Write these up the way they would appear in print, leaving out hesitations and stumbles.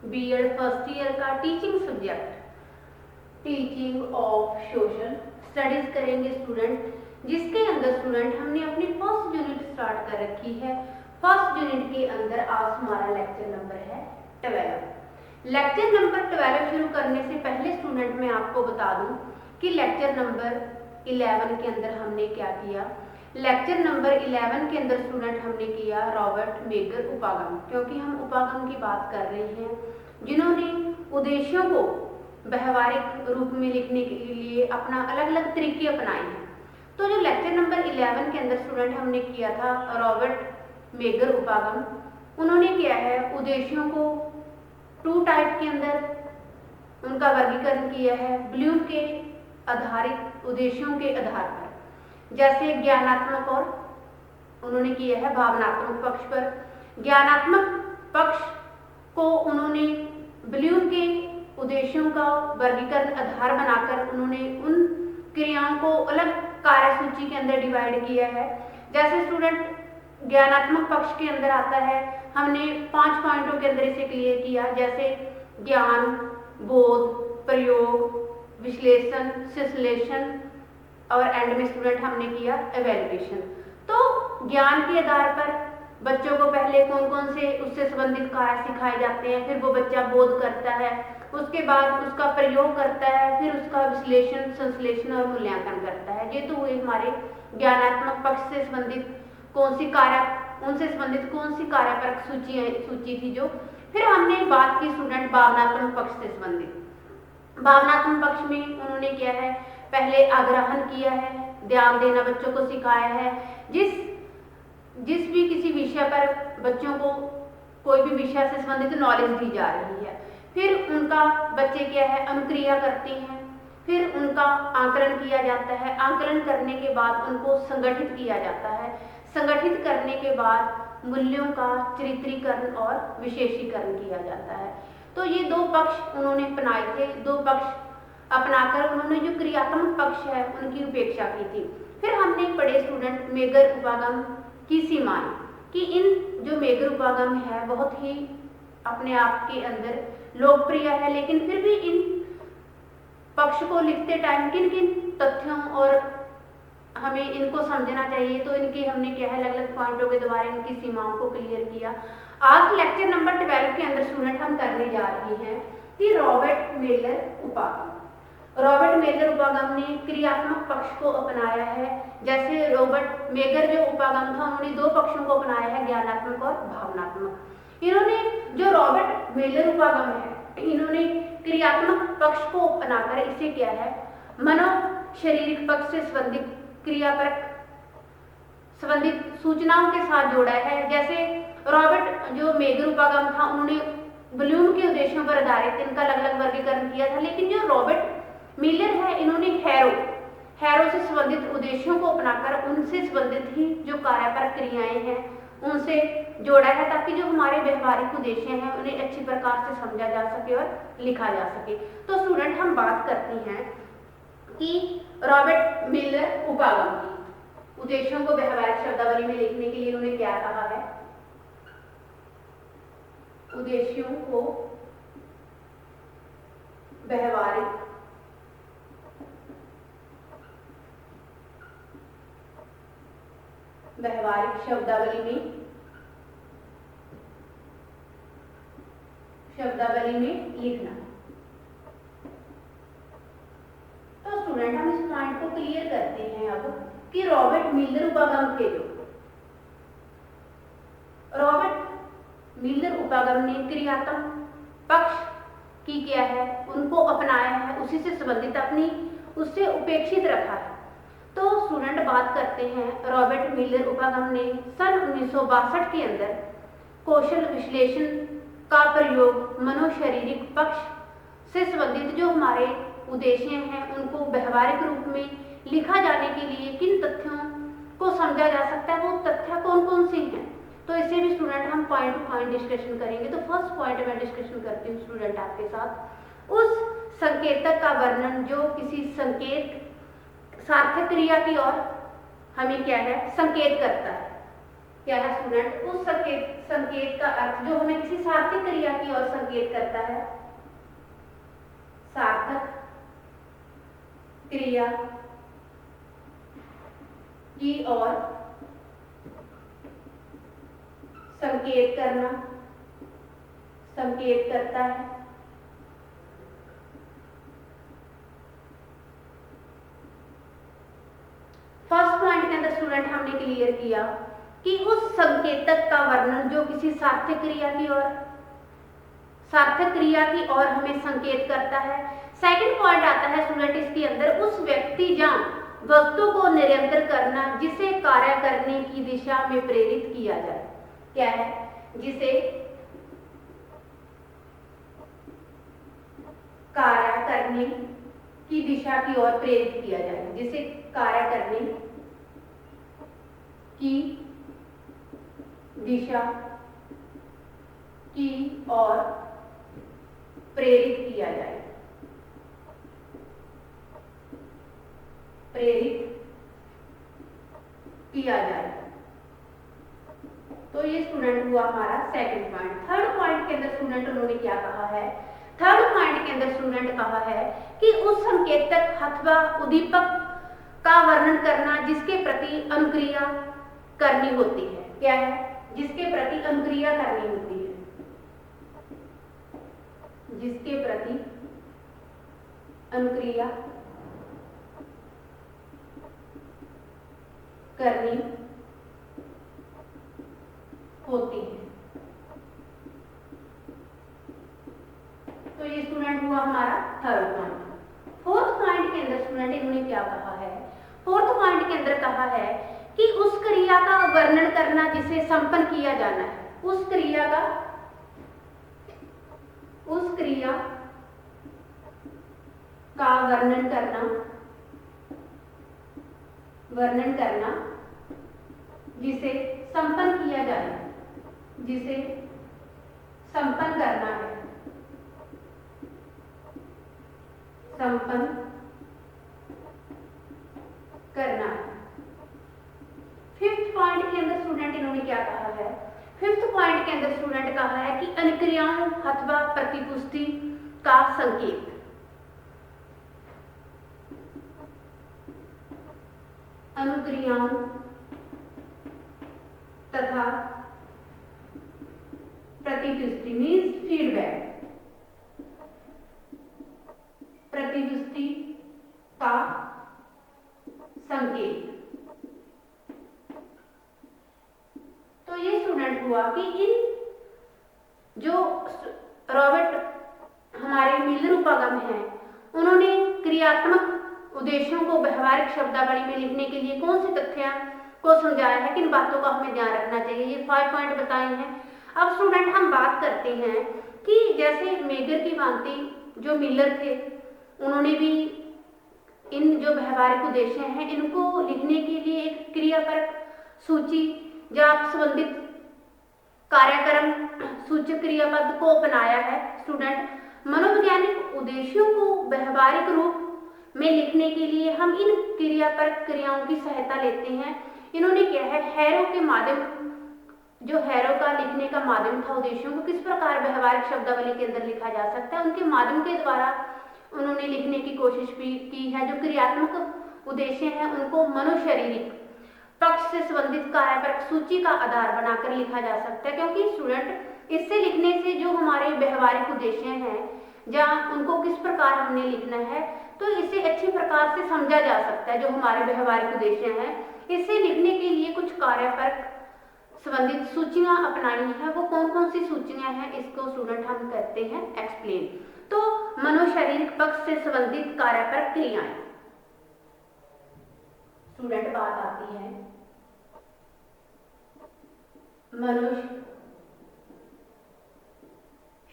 BEd first year का teaching subject teaching of social studies करेंगे student, जिसके अंदर स्टूडेंट हमने अपनी फर्स्ट यूनिट स्टार्ट कर रखी है। फर्स्ट यूनिट के अंदर आज हमारा लेक्चर नंबर है 12। लेक्चर नंबर 12 शुरू करने से पहले स्टूडेंट मैं आपको बता दूं कि लेक्चर नंबर 11 के अंदर हमने क्या किया। लेक्चर नंबर 11 के अंदर स्टूडेंट हमने किया रॉबर्ट मेगर उपागम, क्योंकि हम उपागम की बात कर रहे हैं जिन्होंने उद्देश्यों को व्यवहारिक रूप में लिखने के लिए अपना अलग अलग तरीके अपनाए हैं। तो जो लेक्चर नंबर 11 के अंदर स्टूडेंट हमने किया था रॉबर्ट मेगर उपागम, उन्होंने क्या है उद्देश्यों को 2 टाइप के अंदर उनका वर्गीकरण किया है। ब्लूम के आधारित उद्देश्यों के आधार पर, जैसे ज्ञानात्मक और उन्होंने किया है भावनात्मक पक्ष पर। ज्ञानात्मक पक्ष को उन्होंने ब्लूम के उद्देश्यों का वर्गीकरण आधार बनाकर उन्होंने उन क्रियाओं को अलग कार्य सूची के अंदर डिवाइड किया है। जैसे स्टूडेंट ज्ञानात्मक पक्ष के अंदर आता है, हमने 5 पॉइंटों के अंदर इसे क्लियर किया, जैसे ज्ञान, बोध, प्रयोग, विश्लेषण, संश्लेषण और एंड में स्टूडेंट हमने किया एवेल्युएशन। तो ज्ञान के आधार पर बच्चों को पहले कौन कौन से उससे संबंधित कार्य सिखाए जाते हैं, फिर वो बच्चा बोध करता है, उसके बाद उसका प्रयोग करता है, फिर उसका विश्लेषण, संश्लेषण और मूल्यांकन करता है। ये तो हुए हमारे ज्ञानात्मक पक्ष से संबंधित कौन सी कार्य, उनसे संबंधित कौन सी कार्यपरक सूची थी जो। फिर हमने बात की स्टूडेंट भावनात्मक पक्ष से संबंधित। भावनात्मक पक्ष में उन्होंने क्या है पहले आग्रहण किया है, ध्यान देना बच्चों को सिखाया है। जिस भी किसी विषय पर बच्चों को कोई भी विषय से संबंधित नॉलेज दी जा रही है, फिर उनका बच्चे क्या है अनुक्रिया करते हैं, फिर उनका आकलन किया जाता है। आकलन करने के बाद उनको संगठित किया जाता है। संगठित करने के बाद मूल्यों का चरित्रीकरण और विशेषीकरण किया जाता है। तो ये 2 पक्ष उन्होंने अपनाए थे। 2 पक्ष अपनाकर उन्होंने जो क्रियात्मक पक्ष है उनकी उपेक्षा की थी। फिर हमने पढ़े स्टूडेंट मेगर उपागम की सीमाएं, कि इन जो मेगर उपागम है बहुत ही अपने आप के अंदर लोकप्रिय है, लेकिन फिर भी इन पक्ष को लिखते टाइम किन किन तथ्यों और हमें इनको समझना चाहिए, तो इनके हमने क्या है अलग अलग पॉइंटों के द्वारा इनकी सीमाओं को क्लियर किया। आज लेक्चर नंबर 12 के अंदर स्टूडेंट हम करने जा रहे हैं कि रॉबर्ट मेगर उपागम। रॉबर्ट मेगर उपागम ने क्रियात्मक पक्ष को अपनाया है। जैसे रॉबर्ट मेगर जो उपागम था उन्होंने 2 पक्षों को अपनाया है, ज्ञानात्मक और भावनात्मक। इन्होंने जो रॉबर्ट मेगर उपागम है, इन्होंने क्रियात्मक पक्ष को अपनाकर इसे क्या है मनो शारीरिक पक्ष से संबंधित क्रियापरक संबंधित सूचनाओं के साथ जोड़ा है। जैसे रॉबर्ट जो मेगर उपागम था उन्होंने ब्लूम के उद्देश्यों पर आधारित इनका अलग अलग वर्गीकरण किया था, लेकिन जो रॉबर्ट मिलर है इन्होंने हैरो से संबंधित उद्देश्यों को अपनाकर उनसे संबंधित ही जो कार्यपरक क्रियाएं हैं उनसे जोड़ा है, ताकि जो हमारे व्यवहारिक उद्देश्य हैं उन्हें अच्छी प्रकार से समझा जा सके और लिखा जा सके। तो स्टूडेंट हम बात करते हैं कि रॉबर्ट मिलर उपागम की उद्देश्यों को व्यवहारिक शब्दावली में लिखने के लिए उन्होंने क्या कहा है। उद्देश्यों को व्यवहारिक शब्दावली में लिखना। तो स्टूडेंट हम इस पॉइंट को क्लियर करते हैं अब कि रॉबर्ट मिलर उपागम के जो रॉबर्ट मिलर उपागम ने क्रियात्मक पक्ष की क्या है उनको अपनाया है, उसी से संबंधित अपनी उससे उपेक्षित रखा है। तो स्टूडेंट बात करते हैं रॉबर्ट मिलर उपागम ने सन 1962 के अंदर कौशल विश्लेषण का प्रयोग मनोशारीरिक पक्ष से संबंधित जो हमारे उद्देश्य हैं उनको व्यवहारिक रूप में लिखा जाने के लिए किन तथ्यों को समझा जा सकता है, वो तथ्य कौन कौन से हैं। तो इसे भी स्टूडेंट हम पॉइंट टू पॉइंट डिस्कशन करेंगे। तो फर्स्ट पॉइंट मैं डिस्कशन करती हूँ स्टूडेंट आपके साथ उस संकेतक का वर्णन जो किसी संकेत सार्थक क्रिया की ओर हमें क्या है संकेत करता है। क्या है स्टूडेंट, उस संकेत का अर्थ जो हमें किसी सार्थक क्रिया की ओर संकेत करता है, सार्थक क्रिया की ओर संकेत करता है। फर्स्ट पॉइंट के अंदर स्टूडेंट हमने क्लियर किया कि उस संकेतक का वर्णन जो किसी सार्थक क्रिया की ओर हमें संकेत करता है। सेकंड पॉइंट आता है स्टूडेंट इसके अंदर, उस व्यक्ति या वस्तु को निरंतर करना जिसे कार्य करने की दिशा में प्रेरित किया जाए। क्या है, जिसे कार्य करने की दिशा की ओर प्रेरित किया जाए, जिसे कार्य करने की दिशा की ओर प्रेरित किया जाए, तो ये स्टूडेंट हुआ हमारा सेकंड पॉइंट। थर्ड पॉइंट के अंदर स्टूडेंट उन्होंने क्या कहा है, थर्ड पॉइंट के अंदर स्टूडेंट कहा है कि उस संकेतक अथवा उद्दीपक का वर्णन करना जिसके प्रति अनुक्रिया करनी होती है। क्या है, जिसके प्रति अनुक्रिया करनी होती है, जिसके प्रति अनुक्रिया करनी होती है। तो ये स्टूडेंट हुआ हमारा थर्ड पॉइंट। फोर्थ पॉइंट के अंदर स्टूडेंट इन्होंने क्या कहा है, फोर्थ पॉइंट के अंदर कहा है कि उस क्रिया का वर्णन करना जिसे संपन्न किया जाना है, उस क्रिया का वर्णन करना जिसे संपन्न किया जाए, जिसे संपन्न करना है, संपन्न करना है। फिफ्थ पॉइंट के अंदर स्टूडेंट इन्होंने क्या कहा है, फिफ्थ पॉइंट के अंदर स्टूडेंट कहा है कि अनुक्रियाओं अथवा प्रतिपुष्टि का संकेत, अनुक्रियाओं तथा प्रतिपुष्टि मीन्स फीडबैक, प्रतिपुष्टि का संकेत। तो ये स्टूडेंट हुआ कि इन जो रॉबर्ट हमारे मिलर उपागम हैं, उन्होंने क्रियात्मक उद्देश्यों को व्यवहारिक शब्दावली में लिखने के लिए कौन से तथ्यों को समझाया है, किन बातों का हमें ध्यान रखना चाहिए, ये 5 पॉइंट बताए हैं। अब स्टूडेंट हम बात करते हैं कि जैसे मेगर की भांति जो मिलर थे, उन्होंने भी इन जो व्यवहारिक उद्देश्य हैं इनको लिखने के लिए एक क्रियापरक सूची या संबंधित कार्यक्रम सूचक क्रियापद को अपनाया है। स्टूडेंट मनोवैज्ञानिक उद्देश्यों को व्यवहारिक रूप में लिखने के लिए हम इन क्रियापरक क्रियाओं की सहायता लेते हैं। इन्होंने क्या है, हैरो के माध्यम, जो हैरो का लिखने का माध्यम था, उद्देश्यों को किस प्रकार व्यवहारिक शब्दावली के अंदर लिखा जा सकता है, उनके माध्यम के द्वारा उन्होंने लिखने की कोशिश भी की है। जो क्रियात्मक उद्देश्य हैं उनको मनोशारीरिक पक्ष से संबंधित कार्यपरक सूची का आधार बनाकर लिखा जा सकता है, क्योंकि स्टूडेंट इससे लिखने से जो हमारे व्यवहारिक उद्देश्य हैं जहाँ उनको किस प्रकार हमने लिखना है, तो इसे अच्छी प्रकार से समझा जा सकता है। जो हमारे व्यवहारिक उद्देश्य हैं, इसे लिखने के लिए कुछ कार्यपरक संबंधित सूचियां अपनाई हैं। वो कौन कौन सी सूचियां हैं, इसको स्टूडेंट हम कहते हैं एक्सप्लेन। तो मनोशारीरिक पक्ष से संबंधित कार्यपरक क्रियाएं, स्टूडेंट बात आती है मनुष्य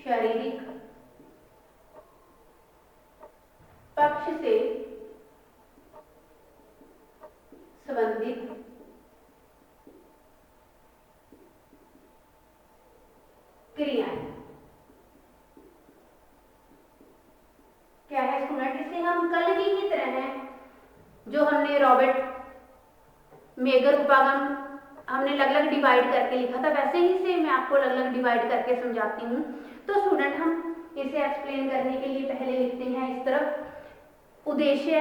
शारीरिक पक्ष से संबंधित क्रियाएं। क्या है स्टूडेंट, इसे हम कल की तरह है जो हमने रॉबर्ट मेगर उपागम हमने अलग अलग डिवाइड करके लिखा था, वैसे ही से मैं आपको अलग अलग डिवाइड करके समझाती हूँ। तो स्टूडेंट हम इसे एक्सप्लेन करने के लिए पहले लिखते हैं इस तरफ उद्देश्य,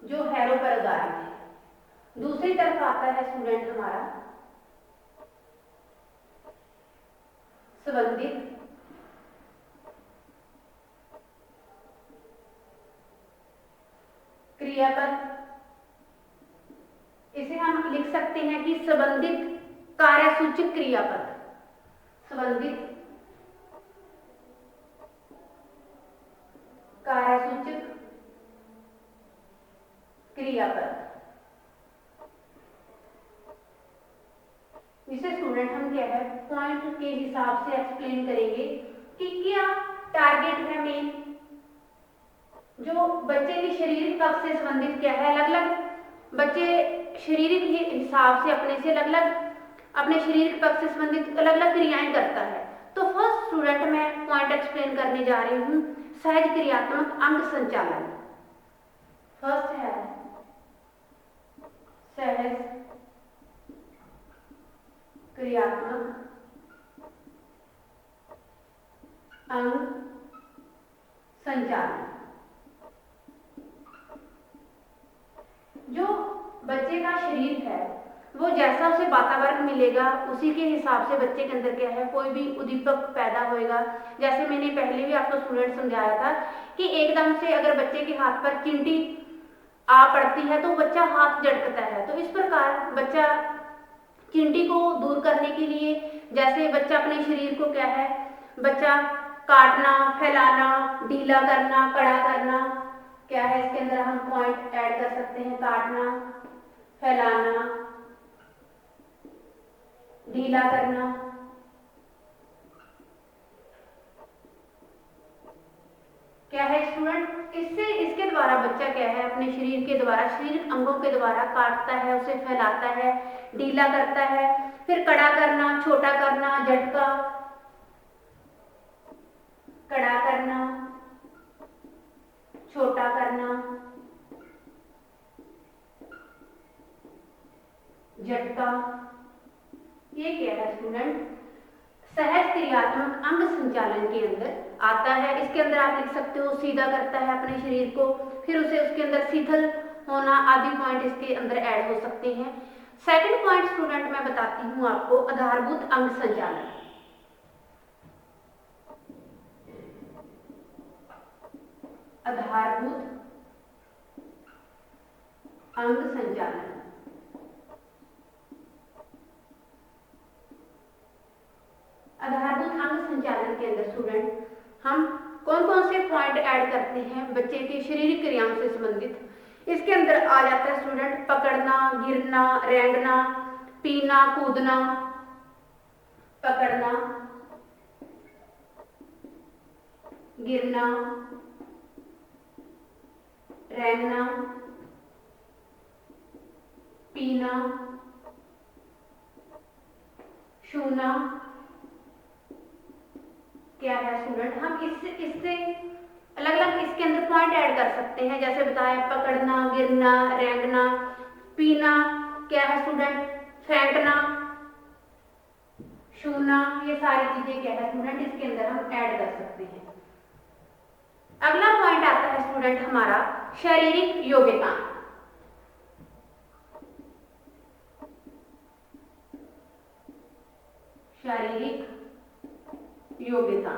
जो हैरो पर आधारित है। दूसरी तरफ आता है स्टूडेंट हमारा संबंधित क्रियापद। इसे हम लिख सकते हैं कि संबंधित कार्यसूचक क्रियापद, संबंधित कार्यसूचक क्रियापद। इसे स्टूडेंट हम क्या है पॉइंट के हिसाब से एक्सप्लेन करेंगे कि क्या टारगेट है मेन, जो बच्चे के शारीरिक पक्ष से संबंधित क्या है, अलग अलग बच्चे शारीरिक हिसाब से अपने से अलग अलग अपने शारीरिक पक्ष से संबंधित अलग अलग क्रियाएं करता है। तो फर्स्ट स्टूडेंट मैं पॉइंट एक्सप्लेन करने जा रही हूँ सहज क्रियात्मक अंग संचालन। फर्स्ट है सहज क्रियात्मक अंग संचालन। जो बच्चे का शरीर है वो जैसा उसे वातावरण मिलेगा उसी के हिसाब से बच्चे के अंदर क्या है कोई भी उद्दीपक पैदा होएगा। जैसे मैंने पहले भी आपको स्टूडेंट समझाया था कि एकदम से अगर बच्चे के हाथ पर चिंटी आ पड़ती है तो बच्चा हाथ झटकता है। तो इस प्रकार बच्चा चिंटी को दूर करने के लिए जैसे बच्चा अपने शरीर को क्या है बच्चा काटना, फैलाना, ढीला करना, कड़ा करना, क्या है इसके अंदर हम पॉइंट ऐड कर सकते हैं, काटना, फैलाना, ढीला करना। क्या है स्टूडेंट इससे इसके द्वारा बच्चा क्या है अपने शरीर के द्वारा शारीरिक अंगों के द्वारा काटता है, उसे फैलाता है, ढीला करता है, फिर कड़ा करना, छोटा करना, झटका, कड़ा करना, छोटा करना, झटका। ये क्या है स्टूडेंट सहज क्रियात्मक अंग संचालन के अंदर आता है। इसके अंदर आप लिख सकते हो सीधा करता है अपने शरीर को, फिर उसे उसके अंदर शिथिल होना आदि पॉइंट इसके अंदर ऐड हो सकते हैं। सेकंड पॉइंट स्टूडेंट मैं बताती हूँ आपको आधारभूत अंग संचालन। आधारभूत अंग संचालन। आधारभूत अंग संचालन के अंदर स्टूडेंट हम कौन कौन से पॉइंट ऐड करते हैं बच्चे की शारीरिक क्रियाओं से संबंधित। इसके अंदर आ जाता है स्टूडेंट पकड़ना, गिरना, रेंगना, पीना, कूदना, पकड़ना, गिरना, रेंगना, पीना, छूना। क्या है स्टूडेंट हम इससे अलग अलग इसके अंदर पॉइंट ऐड कर सकते हैं। जैसे बताया पकड़ना, गिरना, रेंगना, पीना, क्या है स्टूडेंट फेंकना, छूना, ये सारी चीजें क्या है स्टूडेंट इसके अंदर हम ऐड कर सकते हैं। अगला पॉइंट आता है स्टूडेंट हमारा शारीरिक योग्यता। शारीरिक योग्यता।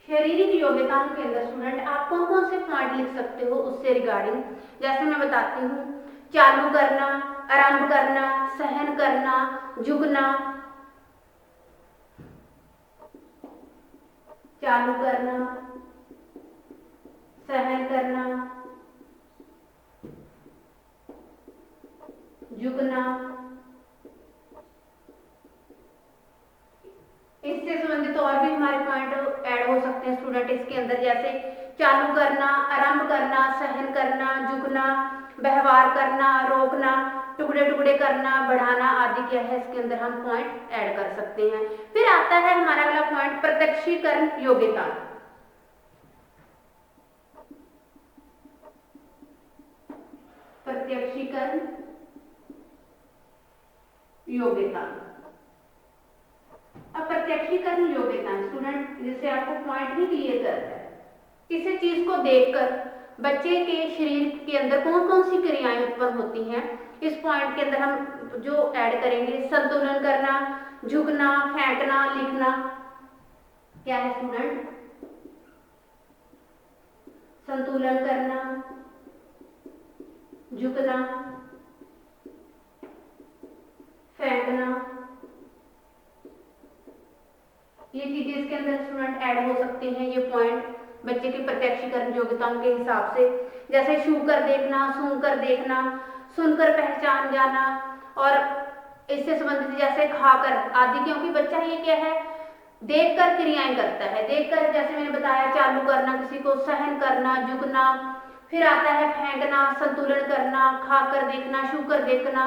शारीरिक योग्यताओं के अंदर स्टूडेंट आप कौन कौन से पॉइंट लिख सकते हो उससे रिगार्डिंग। जैसे मैं बताती हूँ चालू करना, आरंभ करना, सहन करना, झुकना, चालू करना, सहन करना, झुकना। इससे संबंधित और भी हमारे पॉइंट ऐड हो सकते हैं स्टूडेंट इसके अंदर। जैसे चालू करना, आरंभ करना, सहन करना, झुकना, व्यवहार करना, रोकना, टुकड़े टुकड़े करना, बढ़ाना आदि क्या है इसके अंदर हम पॉइंट ऐड कर सकते हैं। फिर आता है हमारा अगला पॉइंट प्रत्यक्षीकरण योग्यता। प्रत्यक्षीकरण योग्यता। अब प्रत्यक्षीकरण योग्यता स्टूडेंट जैसे आपको पॉइंट ही क्लियर करता है, किसी चीज को देखकर बच्चे के शरीर के अंदर कौन कौन सी क्रियाएं उत्पन्न होती हैं, इस पॉइंट के अंदर हम जो ऐड करेंगे, संतुलन करना, झुकना, फेंकना, लिखना। क्या है स्टूडेंट? संतुलन करना, झुकना, फेंकना, ये चीजें इसके अंदर स्टूडेंट ऐड हो सकती हैं। ये पॉइंट बच्चे की प्रत्यक्षीकरण योग्यताओं के हिसाब से, जैसे छू कर देखना, सूंघ कर देखना, सुनकर पहचान जाना, और इससे संबंधित जैसे खाकर आदि, क्योंकि बच्चा ये क्या है, देखकर क्रियाएं करता है। देखकर जैसे मैंने बताया, चालू करना, किसी को सहन करना, झुकना, फिर आता है फेंकना, संतुलन करना, खाकर देखना, छू कर देखना,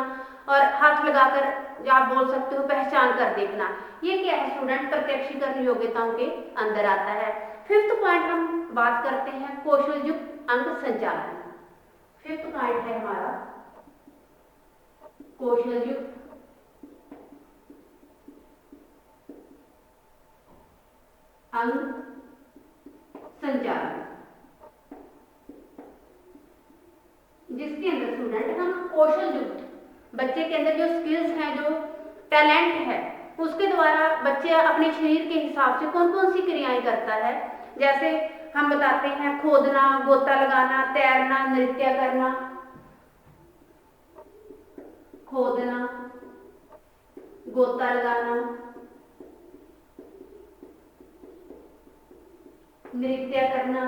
और हाथ लगाकर जो आप बोल सकते हो पहचान कर देखना। ये क्या है स्टूडेंट? प्रत्यक्षीकरण योग्यताओं के अंदर आता है। फिफ्थ पॉइंट हम बात करते हैं कौशल युक्त अंग संचालन। फिफ्थ पॉइंट है हमारा कौशल युक्त अंग संचालन, जिसके अंदर स्टूडेंट हम कौशल युक्त बच्चे के अंदर जो स्किल्स हैं, जो टैलेंट है, उसके द्वारा बच्चे अपने शरीर के हिसाब से कौन कौन सी क्रियाएं करता है। जैसे हम बताते हैं खोदना, गोता लगाना, तैरना, नृत्य करना, खोदना, गोता लगाना, नृत्य करना,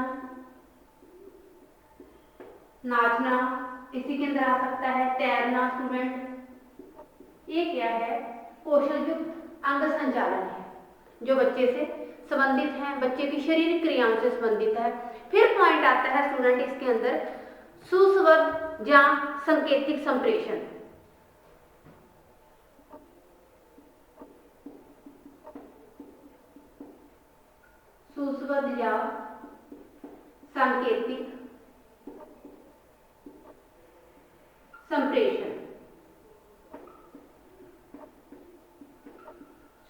नाचना, इसी के अंदर आ सकता है तैरना स्टूडेंट। ये क्या है? कौशल युक्त अंग संचालन है, जो बच्चे से संबंधित है, बच्चे की शारीरिक क्रियाओं से संबंधित है। फिर पॉइंट आता है स्टूडेंट इसके अंदर सुसंबद्ध या सांकेतिक संप्रेषण। सुसंबद्ध या सांकेतिक संप्रेषण।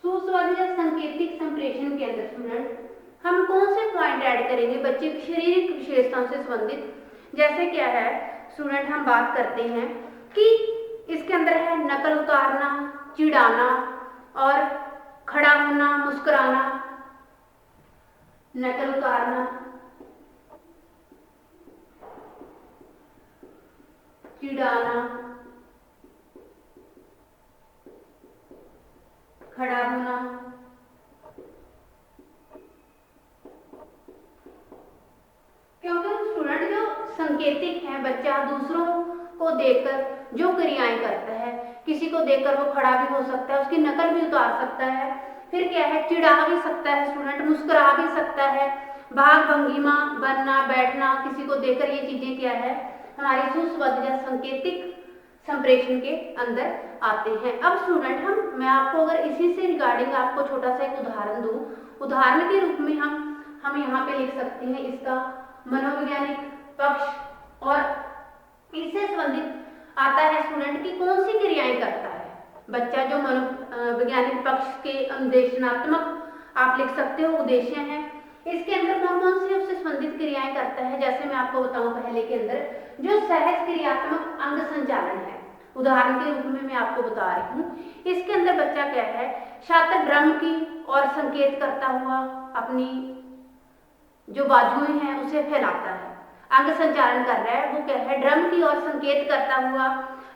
सुसंबद्ध या सांकेतिक संप्रेषण के अंदर स्टूडेंट हम कौन से पॉइंट ऐड करेंगे बच्चे की शारीरिक विशेषताओं से संबंधित। जैसे क्या है स्टूडेंट, हम बात करते हैं कि इसके अंदर है नकल उतारना, चिढ़ाना और खड़ा होना, मुस्कुराना, नकल उतारना, चिढ़ाना, खड़ा होना, क्योंकि स्टूडेंट जो सांकेतिक है, बच्चा दूसरों को देखकर जो क्रियाएं करता है, किसी को देखकर वो खड़ा भी हो सकता है, उसकी नकल भी उतार सकता है, फिर क्या है चिढ़ा भी सकता है स्टूडेंट, मुस्कुरा भी सकता है, भाग भंगिमा बनना, बैठना, किसी को देखकर ये चीजें क्या है हमारी सुसंबद्ध या सांकेतिक संप्रेषण के अंदर आते हैं। अब स्टूडेंट मैं आपको अगर इसी से रिगार्डिंग आपको छोटा सा एक उदाहरण दूं, उदाहरण के रूप में हम यहाँ पे लिख सकते हैं इसका मनोवैज्ञानिक पक्ष, और इससे संबंधित आता है स्टूडेंट की कौन सी क्रियाएं करता है बच्चा। जो मनोवैज्ञानिक पक्ष के अनुदेशनात्मक आप लिख सकते हो उद्देश्य हैं, इसके अंदर कौन कौन सी उससे संबंधित क्रियाएं करता है। जैसे मैं आपको बताऊं पहले के अंदर जो सहज क्रियात्मक अंग संचालन है, उदाहरण के रूप में मैं आपको बता रही हूँ, इसके अंदर बच्चा क्या है छात्र ड्रम की और संकेत करता हुआ अपनी जो बाजुएं हैं उसे फैलाता है, अंग संचालन कर रहा है। वो क्या है ड्रम की और संकेत करता हुआ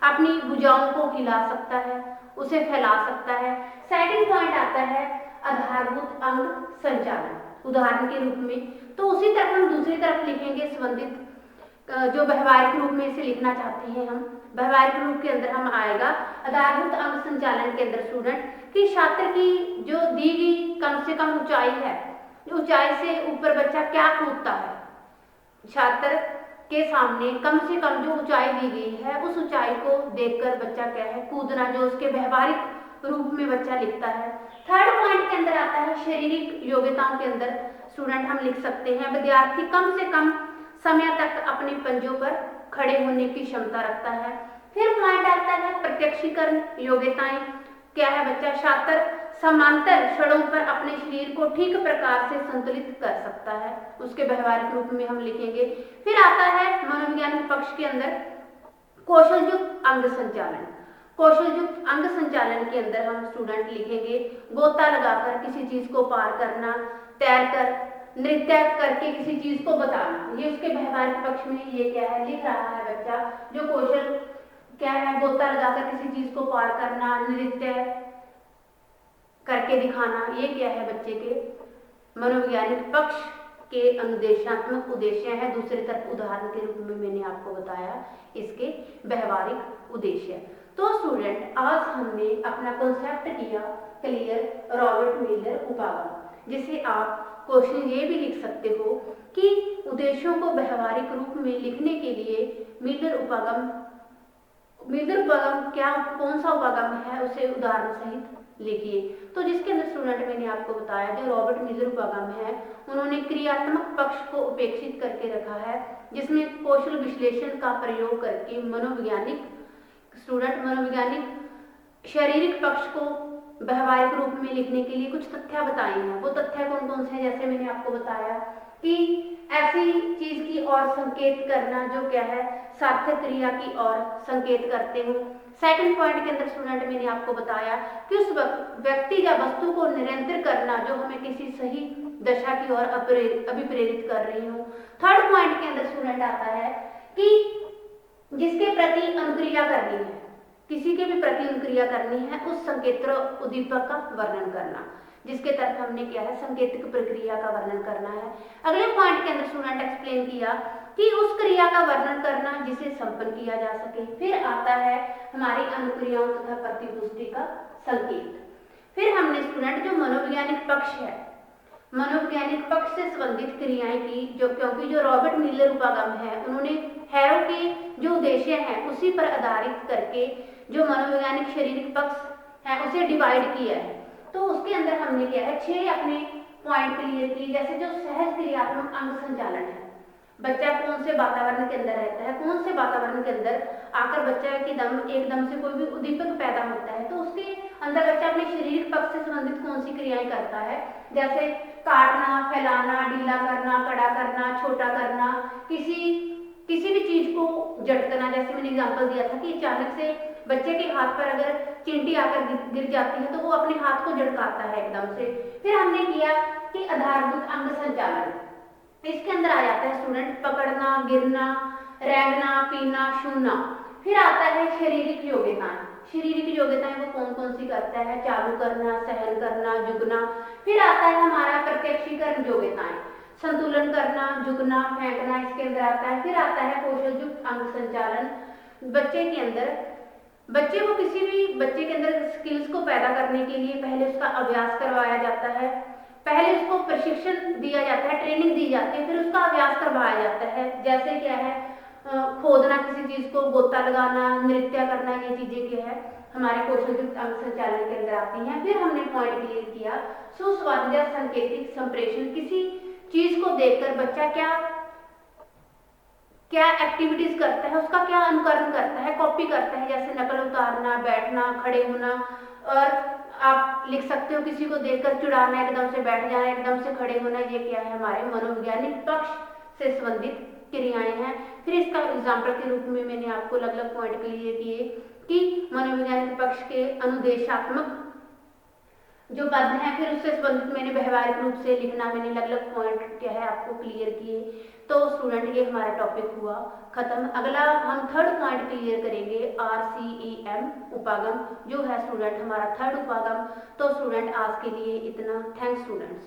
अपनी भुजाओं को हिला सकता है, उसे फैला सकता है। सेकंड पॉइंट आता है आधारभूत अंग संचालन, उदाहरण के रूप में। तो उसी तरह हम दूसरी तरफ लिखेंगे संबंधित जो व्यवहारिक रूप में इसे लिखना चाहते हैं हम, व्यवहारिक रूप के अंदर हम आएगा आधारभूत अंग संचालन के अंदर स्टूडेंट कि छात्र की जो दी गई कम से कम ऊंचाई है, ऊंचाई से ऊपर बच्चा क्या कूदता है, छात्र के सामने कम से कम जो ऊंचाई दी गई है उस ऊंचाई को देखकर बच्चा क्या है कूदना, जो उसके व्यवहारिक रूप में बच्चा लिखता है। थर्ड पॉइंट के अंदर आता है शारीरिक योग्यताओं के अंदर स्टूडेंट हम लिख सकते हैं विद्यार्थी कम से कम समय तक अपने पंजों पर खड़े होने की क्षमता रखता है। फिर पॉइंट आता है प्रत्यक्षीकरण योग्यताएं। क्या है बच्चा? छात्र समांतर क्षणों पर अपने शरीर को ठीक प्रकार से संतुलित कर सकता है, उसके व्यवहारिक रूप में हम लिखेंगे। फिर आता है मनोवैज्ञानिक पक्ष के अंदर कौशल युक्त अंग संचालन। कौशल युक्त अंग संचालन के अंदर हम स्टूडेंट लिखेंगे गोता लगाकर किसी चीज को पार करना, तैरकर, नृत्य करके किसी चीज को बताना। ये उसके व्यवहारिक पक्ष में ये क्या है लिख रहा है बच्चा, जो कौशल क्या है गोता लगाकर किसी चीज को पार करना, नृत्य करके दिखाना, ये क्या है बच्चे के मनोवैज्ञानिक पक्ष के अनुदेशात्मक उद्देश्य है। दूसरी तरफ उदाहरण के रूप में मैंने आपको बताया इसके व्यवहारिक उद्देश्य। तो स्टूडेंट आज हमने अपना कॉन्सेप्ट किया क्लियर रॉबर्ट मिलर उपागम, जिसे आप क्वेश्चन ये भी लिख सकते हो कि उद्देश्यों को व्यवहारिक रूप में लिखने के लिए मिलर उपागम क्या कौन सा उपागम है उसे उदाहरण सहित लिखिए। तो जिसके अंदर स्टूडेंट मैंने आपको बताया जो रॉबर्ट मिलर उपागम है, उन्होंने क्रियात्मक पक्ष को उपेक्षित करके रखा है, जिसमें कौशल विश्लेषण का प्रयोग करके मनोवैज्ञानिक शारीरिक पक्ष को व्यवहारिक रूप में लिखने के लिए कुछ तथ्य बताए हैं। वो तथ्य कौन कौन से हैं? जैसे मैंने आपको बताया कि ऐसी चीज की ओर संकेत करना जो क्या है सार्थक क्रिया की ओर संकेत करते हो। सेकंड पॉइंट के अंदर स्टूडेंट मैंने आपको बताया कि उस व्यक्ति या वस्तु को निरंतर करना जो हमें किसी सही दशा की ओर अभिप्रेरित कर रही हो। थर्ड पॉइंट के अंदर स्टूडेंट आता है कि जिसके प्रति अनुक्रिया करनी है, किसी के भी प्रति अनुक्रिया करनी है, उस संकेत्र उद्दीपक का वर्णन करना, जिसके तर्क हमने क्या है संकेतिक प्रक्रिया का वर्णन करना है। अगले पॉइंट के अंदर स्टूडेंट एक्सप्लेन किया कि उस क्रिया का वर्णन करना जिसे संपन्न किया जा सके। फिर आता है हमारी अनुक्रियाओं तथा प्रतिपुष्टि का संकेत। फिर हमने स्टूडेंट जो मनोवैज्ञानिक पक्ष है, मनोवैज्ञानिक पक्ष से संबंधित क्रियाएं की, जो क्योंकि जो रॉबर्ट मिलर उपागम है उन्होंने हैरो के जो उद्देश्य है उसी पर आधारित करके जो मनोवैज्ञानिक शारीरिक पक्ष है उसे डिवाइड किया है। तो उसके अंदर हमने क्या है 6 अपने पॉइंट क्लियर किए। जैसे जो सहज क्रियात्मक अंग संचालन है, बच्चा कौन से वातावरण के अंदर रहता है, कौन से वातावरण के अंदर आकर बच्चा एकदम से कोई भी उद्दीपक पैदा होता है तो उसके अंदर बच्चा अपने शारीरिक पक्ष से संबंधित कौन सी क्रियाएं करता है, जैसे काटना, फैलाना, ढीला करना, कड़ा करना, छोटा करना, किसी भी चीज को झटकना। जैसे मैंने एग्जांपल दिया था कि अचानक से बच्चे के हाथ पर अगर चिंटी आकर गिर जाती है तो वो अपने हाथ को झटकाता है एकदम से। फिर हमने किया कि आधारभूत अंग संचालन, इसके अंदर आ जाता है स्टूडेंट पकड़ना, गिरना, रेंगना, पीना, छूना। फिर आता है शारीरिक योग्यताएं। शारीरिक योग्यताएं वो कौन कौन सी करता है, चालू करना, सहन करना, झुकना। फिर आता है हमारा प्रत्यक्षीकरण योग्यताएं, संतुलन करना, झुकना, फेंकना, इसके अंदर आता है। फिर आता है कौशल युक्त अंग संचालन। बच्चे को किसी भी बच्चे के अंदर स्किल्स को पैदा करने के लिए पहले उसका अभ्यास करवाया जाता है, पहले उसको प्रशिक्षण दिया जाता है, ट्रेनिंग दी जाती है, फिर उसका अभ्यास करवाया जाता है। जैसे क्या है खोदना किसी चीज को, गोता लगाना, नृत्य करना, ये चीजें क्या है हमारे कौशल युक्त अंग संचालन के अंदर आती हैं। फिर हमने पॉइंट क्लियर किया सुसंवाद्य संकेतिक संप्रेषण, किसी चीज को देखकर बच्चा क्या एक्टिविटीज करता है, उसका क्या अनुकरण करता है, कॉपी करता है, जैसे नकल उतारना, बैठना, खड़े होना। और आप लिख सकते हो किसी को देखकर चिढ़ाना, एकदम से बैठ जाना, एकदम से खड़े होना, ये क्या है हमारे मनोवैज्ञानिक पक्ष से संबंधित क्रियाएं हैं। फिर इसका एग्जाम्पल के रूप में मैंने आपको अलग अलग पॉइंट क्लियर किए कि मनोवैज्ञानिक पक्ष के अनुदेशात्मक जो पद है, फिर उससे संबंधित मैंने व्यवहारिक रूप से लिखना, मैंने अलग अलग पॉइंट क्या है आपको क्लियर किए। तो स्टूडेंट ये हमारा टॉपिक हुआ खत्म। अगला हम थर्ड पॉइंट क्लियर करेंगे RCEM उपागम, जो है स्टूडेंट हमारा थर्ड उपागम। तो स्टूडेंट आज के लिए इतना। Thanks students.